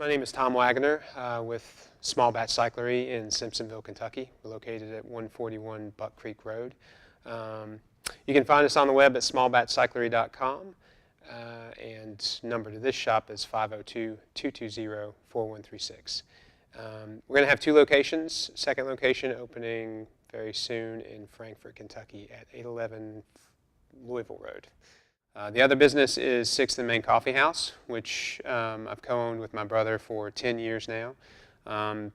My name is Tom Waggener with Small Batch Cyclery in Simpsonville, Kentucky. We're located at 141 Buck Creek Road. You can find us on the web at smallbatchcyclery.com, and number to this shop is 502-220-4136. We're going to have two locations. Second location opening very soon in Frankfort, Kentucky at 811 Louisville Road. The other business is 6th and Main Coffee House, which I've co-owned with my brother for 10 years now.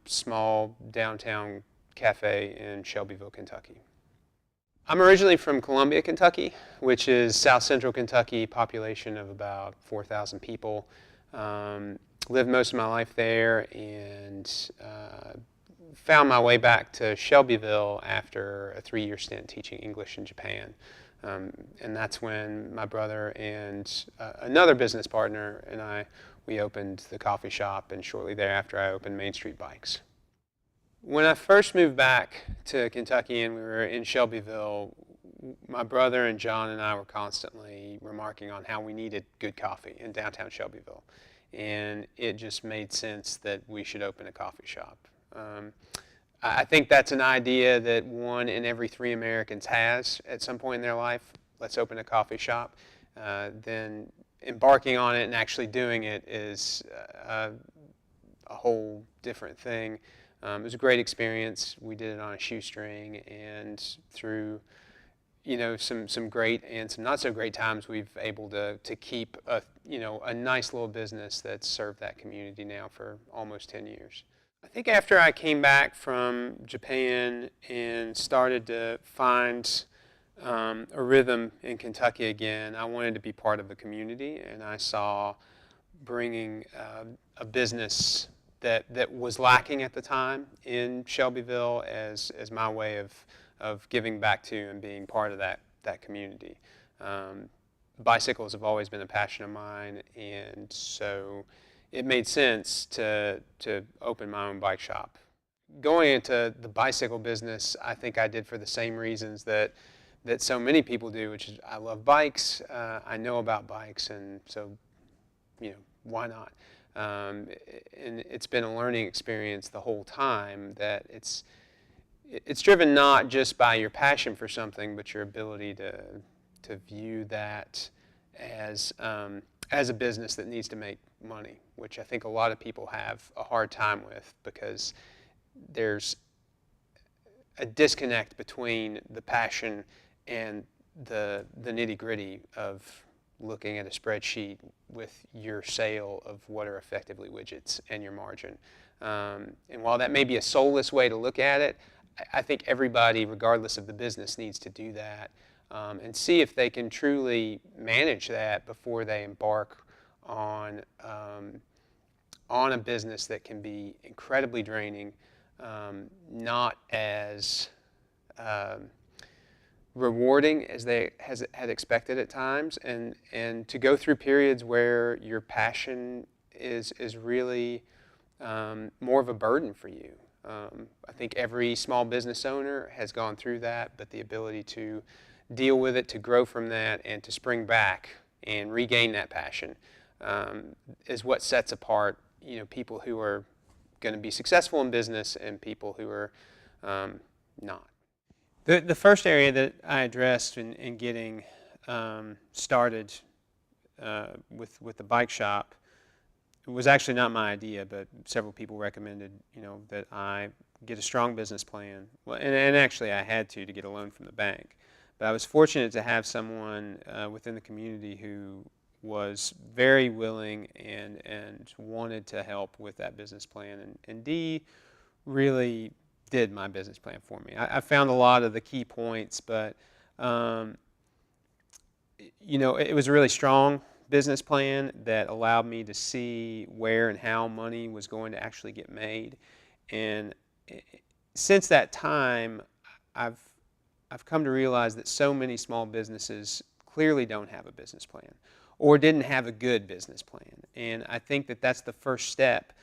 Small downtown cafe in Shelbyville, Kentucky. I'm originally from Columbia, Kentucky, which is south central Kentucky, population of about 4,000 people. Lived most of my life there and found my way back to Shelbyville after a 3-year stint teaching English in Japan. And that's when my brother and another business partner and we opened the coffee shop, and shortly thereafter I opened Main Street Bikes. When I first moved back to Kentucky and we were in Shelbyville, my brother and John and I were constantly remarking on how we needed good coffee in downtown Shelbyville. And it just made sense that we should open a coffee shop. I think that's an idea that 1 in every 3 Americans has at some point in their life. Let's open a coffee shop. Then embarking on it and actually doing it is a whole different thing. It was a great experience. We did it on a shoestring, and through some great and some not so great times, we've able to keep a nice little business that's served that community now for almost 10 years. I think after I came back from Japan and started to find a rhythm in Kentucky again, I wanted to be part of the community, and I saw bringing a business that was lacking at the time in Shelbyville as my way of giving back to and being part of that community. Bicycles have always been a passion of mine, and so it made sense to open my own bike shop. Going into the bicycle business, I think I did for the same reasons that so many people do, which is I love bikes, I know about bikes, and so why not? And it's been a learning experience the whole time that it's driven not just by your passion for something, but your ability to view that as a business that needs to make money, which I think a lot of people have a hard time with because there's a disconnect between the passion and the nitty-gritty of looking at a spreadsheet with your sale of what are effectively widgets and your margin. And while that may be a soulless way to look at it, I think everybody, regardless of the business, needs to do that and see if they can truly manage that before they embark on a business that can be incredibly draining, not as rewarding as they had expected at times, and to go through periods where your passion is really more of a burden for you. I think every small business owner has gone through that, but the ability to deal with it, to grow from that, and to spring back and regain that passion is what sets apart people who are going to be successful in business and people who are not. The first area that I addressed in getting started with the bike shop was actually not my idea, but several people recommended that I get a strong business plan. Well, and actually I had to get a loan from the bank. But I was fortunate to have someone within the community who was very willing and wanted to help with that business plan. And Dee really did my business plan for me. I found a lot of the key points, but it was a really strong business plan that allowed me to see where and how money was going to actually get made. And since that time, I've come to realize that so many small businesses clearly don't have a business plan or didn't have a good business plan. And I think that that's the first step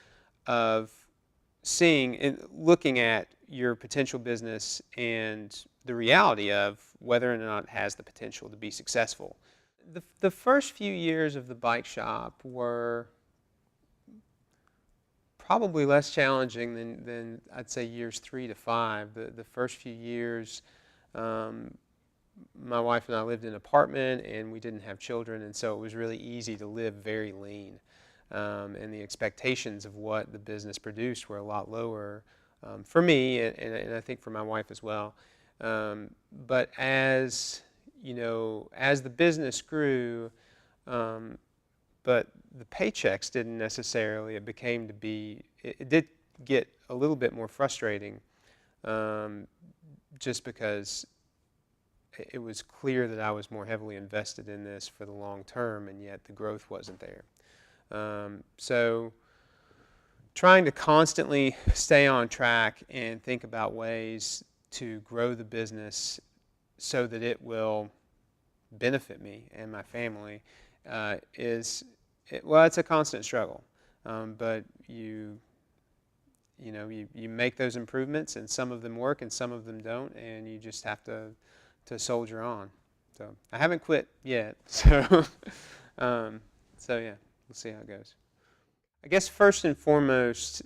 of seeing and looking at your potential business and the reality of whether or not it has the potential to be successful. The first few years of the bike shop were probably less challenging than I'd say years 3 to 5. The first few years, my wife and I lived in an apartment, and we didn't have children, and so it was really easy to live very lean. And the expectations of what the business produced were a lot lower for me, and I think for my wife as well. But as as the business grew, but the paychecks didn't necessarily. It became to be. It did get a little bit more frustrating, just because it was clear that I was more heavily invested in this for the long term, and yet the growth wasn't there. So trying to constantly stay on track and think about ways to grow the business so that it will benefit me and my family it's a constant struggle. But you make those improvements, and some of them work and some of them don't, and you just have to soldier on. So I haven't quit yet. So so yeah, we'll see how it goes. I guess first and foremost,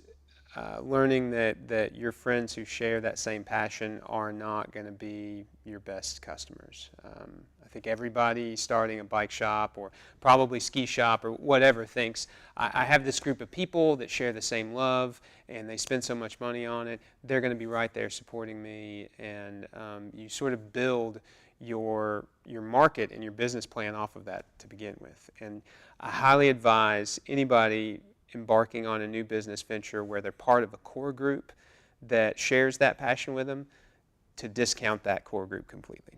learning that your friends who share that same passion are not going to be your best customers. I think everybody starting a bike shop or probably ski shop or whatever thinks, I have this group of people that share the same love and they spend so much money on it, they're going to be right there supporting me, and you sort of build your market and your business plan off of that to begin with. And I highly advise anybody embarking on a new business venture where they're part of a core group that shares that passion with them to discount that core group completely.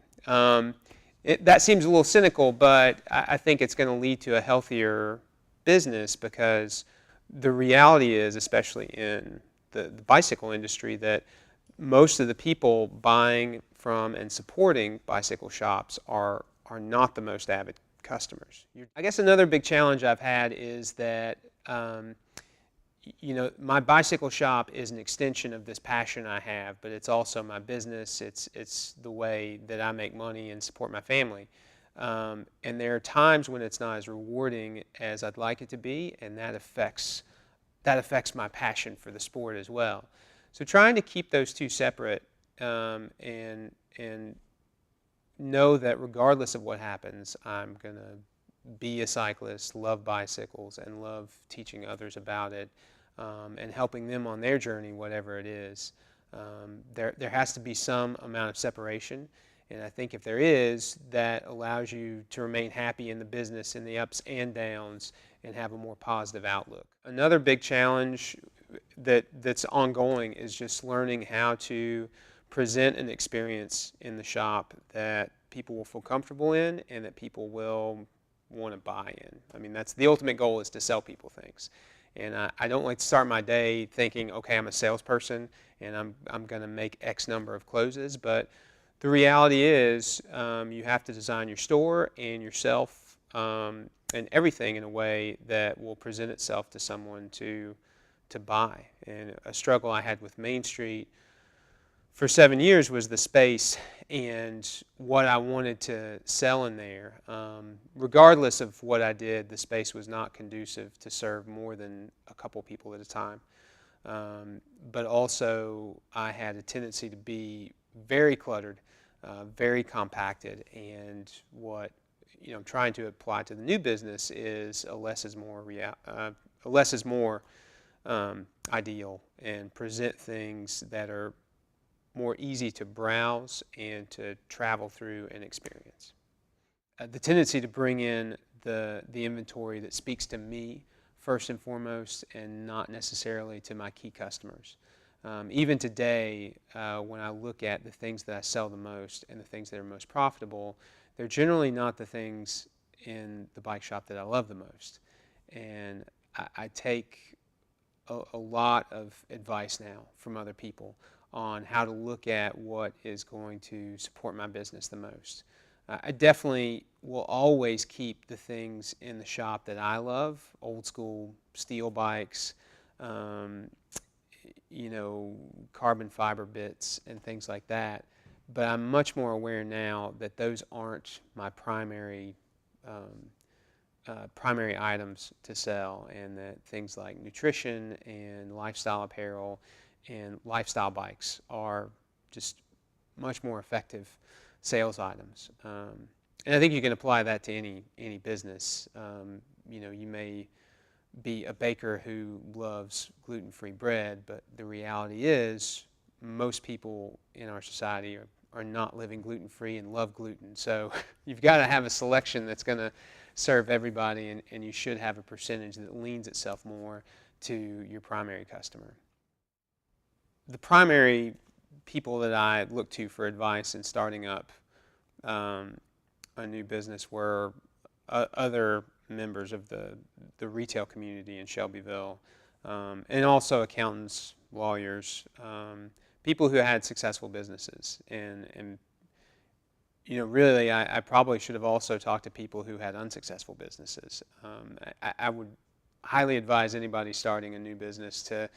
That seems a little cynical, but I think it's going to lead to a healthier business, because the reality is, especially in the bicycle industry, that most of the people buying from and supporting bicycle shops are not the most avid customers. I guess another big challenge I've had is that my bicycle shop is an extension of this passion I have, but it's also my business. It's the way that I make money and support my family. And there are times when it's not as rewarding as I'd like it to be, and that affects my passion for the sport as well. So trying to keep those two separate, and know that regardless of what happens, I'm going to be a cyclist, love bicycles, and love teaching others about it, and helping them on their journey, whatever it is. There has to be some amount of separation, and I think if there is, that allows you to remain happy in the business in the ups and downs and have a more positive outlook. Another big challenge that's ongoing is just learning how to present an experience in the shop that people will feel comfortable in and that people will want to buy in. I mean, that's the ultimate goal, is to sell people things. And I don't like to start my day thinking, okay, I'm a salesperson and I'm going to make X number of closes. But the reality is, you have to design your store and yourself and everything in a way that will present itself to someone to buy. And a struggle I had with Main Street for 7 years was the space and what I wanted to sell in there. Regardless of what I did, the space was not conducive to serve more than a couple people at a time. But also, I had a tendency to be very cluttered, very compacted, and what I'm trying to apply to the new business is a less is more ideal, and present things that are more easy to browse and to travel through and experience. The tendency to bring in the inventory that speaks to me first and foremost, and not necessarily to my key customers. Even today, when I look at the things that I sell the most and the things that are most profitable, they're generally not the things in the bike shop that I love the most. And I take a lot of advice now from other people on how to look at what is going to support my business the most. I definitely will always keep the things in the shop that I love, old school steel bikes, carbon fiber bits and things like that. But I'm much more aware now that those aren't my primary primary items to sell, and that things like nutrition and lifestyle apparel and lifestyle bikes are just much more effective sales items. And I think you can apply that to any business. You may be a baker who loves gluten-free bread, but the reality is most people in our society are not living gluten-free and love gluten. So you've got to have a selection that's going to serve everybody, and you should have a percentage that leans itself more to your primary customer. The primary people that I look to for advice in starting up a new business were other members of the retail community in Shelbyville, and also accountants, lawyers, people who had successful businesses. And really, I probably should have also talked to people who had unsuccessful businesses. I would highly advise anybody starting a new business to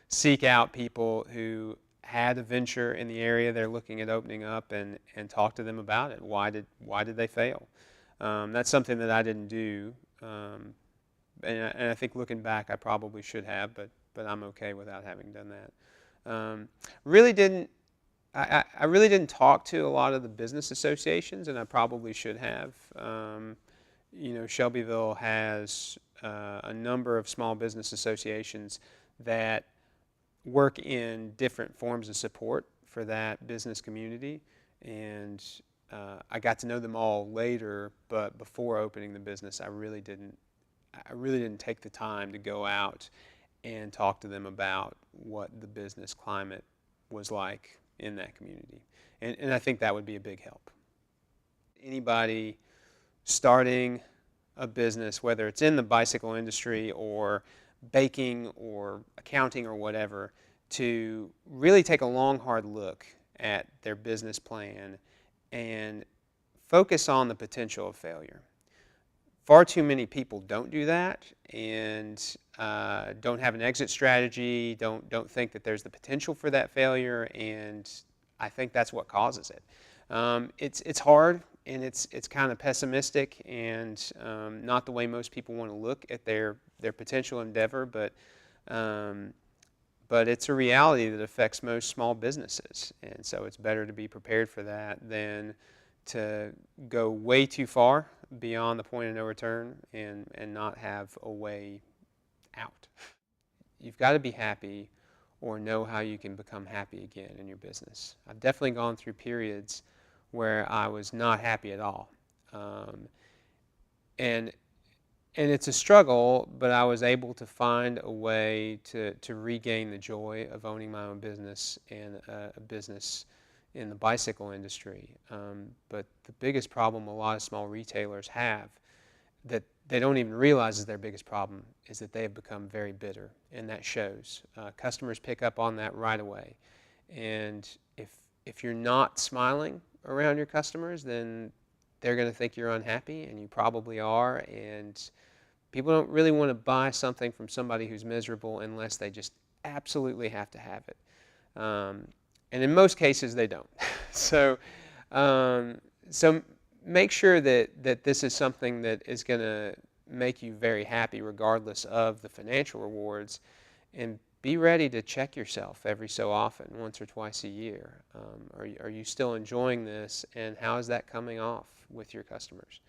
seek out people who had a venture in the area they're looking at opening up, and talk to them about it. Why did they fail? That's something that I didn't do, and I think looking back, I probably should have, but I'm okay without having done that. Really didn't. I really didn't talk to a lot of the business associations, and I probably should have. Shelbyville has a number of small business associations that work in different forms of support for that business community, and I got to know them all later. But before opening the business, I really didn't take the time to go out and talk to them about what the business climate was like in that community, and I think that would be a big help. Anybody starting a business, whether it's in the bicycle industry or baking or accounting or whatever, to really take a long, hard look at their business plan and focus on the potential of failure. Far too many people don't do that, and don't have an exit strategy, don't think that there's the potential for that failure, and I think that's what causes it. It's hard, and it's kind of pessimistic, and not the way most people want to look at their potential endeavor, but it's a reality that affects most small businesses, and so it's better to be prepared for that than to go way too far beyond the point of no return and not have a way out. You've got to be happy or know how you can become happy again in your business. I've definitely gone through periods where I was not happy at all. And it's a struggle, but I was able to find a way to regain the joy of owning my own business and a business in the bicycle industry. But the biggest problem a lot of small retailers have that they don't even realize is their biggest problem is that they have become very bitter, and that shows. Customers pick up on that right away. And if you're not smiling around your customers, then they're going to think you're unhappy, and you probably are. And people don't really want to buy something from somebody who's miserable unless they just absolutely have to have it. And in most cases, they don't. So make sure that this is something that is going to make you very happy regardless of the financial rewards, and be ready to check yourself every so often, once or twice a year. Are you still enjoying this, and how is that coming off with your customers?